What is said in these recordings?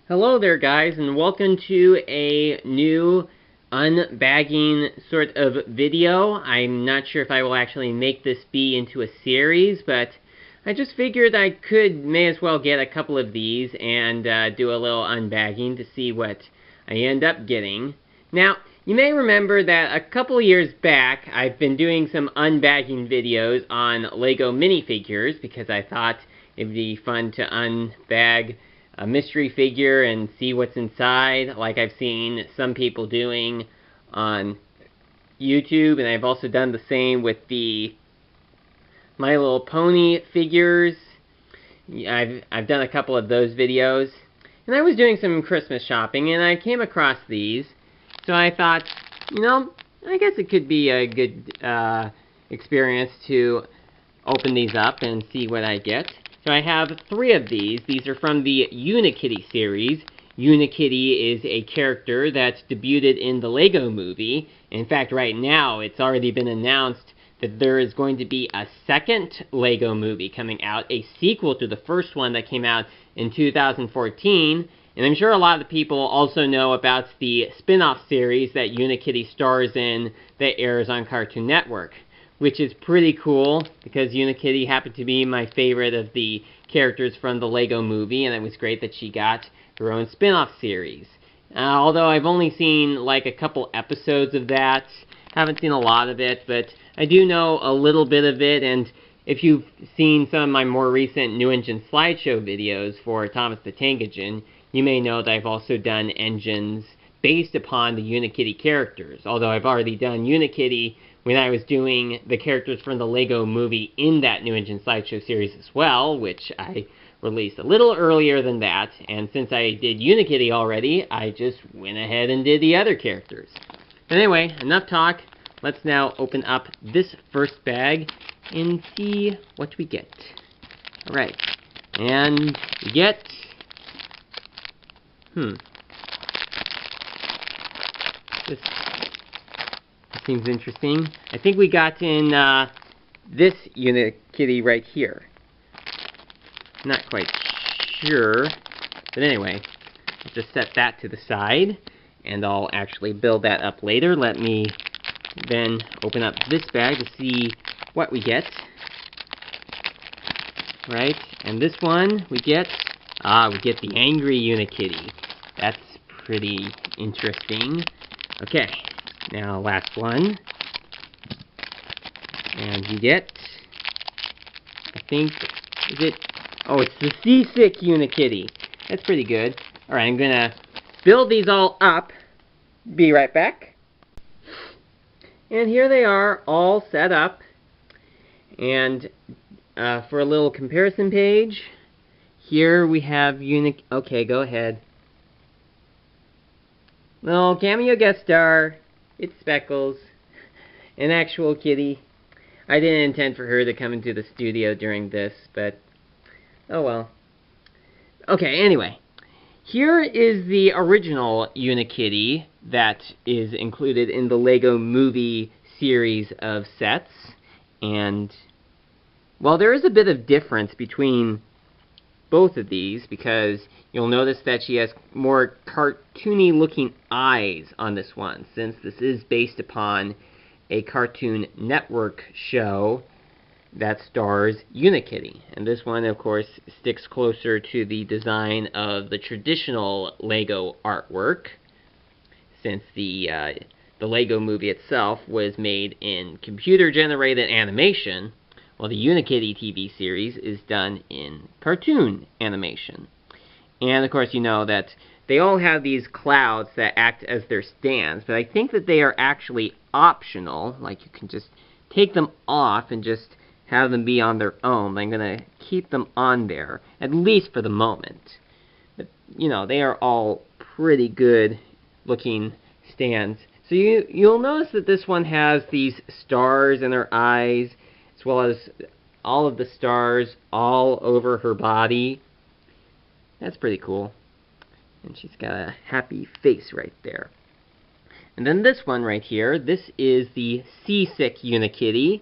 Hello there, guys, and welcome to a new unbagging sort of video. I'm not sure if I will actually make this be into a series, but I just figured I may as well get a couple of these and do a little unbagging to see what I end up getting. Now, you may remember that a couple years back, I've been doing some unbagging videos on Lego minifigures because I thought it'd be fun to unbag a mystery figure and see what's inside, like I've seen some people doing on YouTube, and I've also done the same with the My Little Pony figures. I've done a couple of those videos, and I was doing some Christmas shopping, and I came across these, so I thought, I guess it could be a good experience to open these up and see what I get. So I have 3 of these. These are from the Unikitty series. Unikitty is a character that's debuted in the Lego movie. In fact, right now, it's already been announced that there is going to be a second Lego movie coming out, a sequel to the first one that came out in 2014. And I'm sure a lot of the people also know about the spin-off series that Unikitty stars in that airs on Cartoon Network, which is pretty cool because Unikitty happened to be my favorite of the characters from the Lego movie, and it was great that she got her own spin-off series. Although I've only seen like a couple episodes of that, haven't seen a lot of it, but I do know a little bit of it, and if you've seen some of my more recent New Engine slideshow videos for Thomas the Tank Engine, you may know that I've also done engines based upon the Unikitty characters, although I've already done Unikitty when I was doing the characters from the Lego movie in that New Engine slideshow series as well, which I released a little earlier than that, and since I did Unikitty already, I just went ahead and did the other characters. But anyway, enough talk. Let's now open up this first bag and see what we get. Alright, and we get... This seems interesting. I think we got in this Unikitty right here. Not quite sure, but anyway, I'll just set that to the side, and I'll actually build that up later. Let me then open up this bag to see what we get. Right, and this one we get the angry Unikitty. That's pretty interesting. Okay. Now, last one. And you get, I think, it's the seasick Unikitty. That's pretty good. Alright, I'm gonna build these all up. Be right back. And here they are, all set up. And for a little comparison page, here we have okay, go ahead. Little cameo guest star. It's Speckles, an actual kitty. I didn't intend for her to come into the studio during this, but oh well. Okay, anyway. Here is the original Unikitty that is included in the Lego movie series of sets. And, well, there is a bit of difference between both of these because you'll notice that she has more cartoony looking eyes on this one, since this is based upon a Cartoon Network show that stars Unikitty. And this one, of course, sticks closer to the design of the traditional Lego artwork, since the Lego movie itself was made in computer-generated animation, while the Unikitty TV series is done in cartoon animation. And, of course, you know that they all have these clouds that act as their stands, but I think that they are actually optional. Like, you can just take them off and just have them be on their own. I'm going to keep them on there, at least for the moment. But, they are all pretty good looking stands. So you'll notice that this one has these stars in her eyes, as well as all of the stars all over her body. That's pretty cool. And she's got a happy face right there. And then this one right here, this is the seasick Unikitty.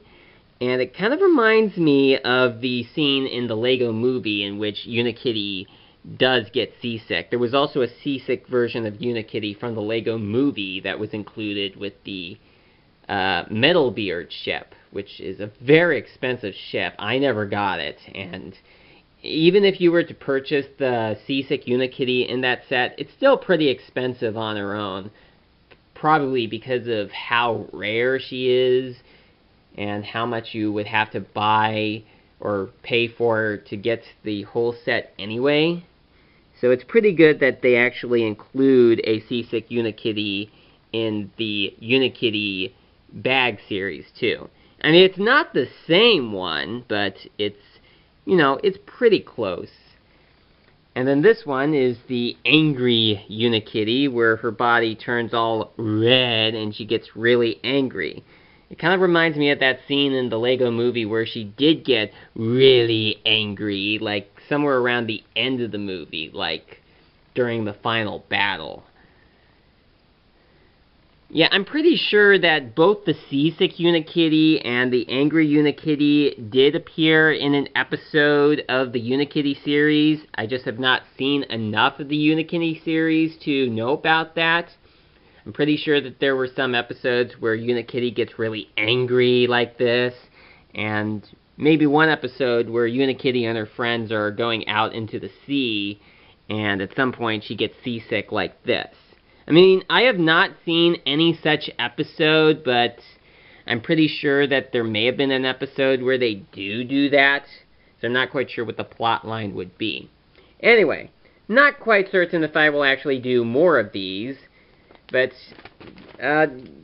And it kind of reminds me of the scene in the Lego movie in which Unikitty does get seasick. There was also a seasick version of Unikitty from the Lego movie that was included with the Metalbeard ship, which is a very expensive ship. I never got it, and even if you were to purchase the seasick Unikitty in that set, it's still pretty expensive on her own, probably because of how rare she is and how much you would have to buy or pay for to get the whole set anyway. So it's pretty good that they actually include a seasick Unikitty in the Unikitty bag series too. I mean, it's not the same one, but it's, you know, it's pretty close. And then this one is the angry Unikitty, where her body turns all red and she gets really angry. It kind of reminds me of that scene in the Lego movie where she did get really angry, like somewhere around the end of the movie, like during the final battle. Yeah, I'm pretty sure that both the seasick Unikitty and the angry Unikitty did appear in an episode of the Unikitty series. I just have not seen enough of the Unikitty series to know about that. I'm pretty sure that there were some episodes where Unikitty gets really angry like this, and maybe one episode where Unikitty and her friends are going out into the sea, and at some point she gets seasick like this. I mean, I have not seen any such episode, but I'm pretty sure that there may have been an episode where they do that, so I'm not quite sure what the plot line would be. Anyway, not quite certain if I will actually do more of these, but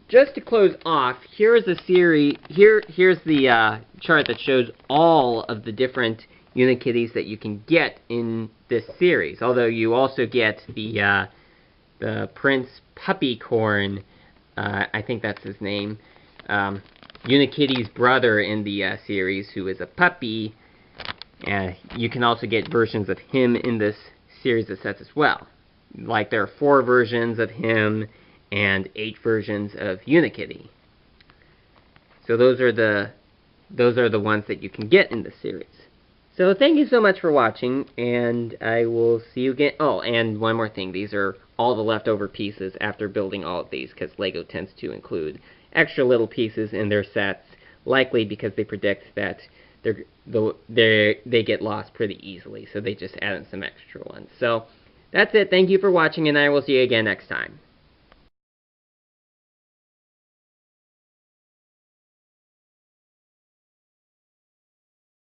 just to close off, here's a series. Here's the chart that shows all of the different Unikitties that you can get in this series. Although you also get the Prince Puppycorn, I think that's his name, Unikitty's brother in the series, who is a puppy. You can also get versions of him in this series of sets as well. Like, there are 4 versions of him and 8 versions of Unikitty. So those are the ones that you can get in the series. So thank you so much for watching, and I will see you again. Oh, and one more thing. These are all the leftover pieces after building all of these, because LEGO tends to include extra little pieces in their sets, likely because they predict that they get lost pretty easily, so they just add in some extra ones. So that's it. Thank you for watching, and I will see you again next time.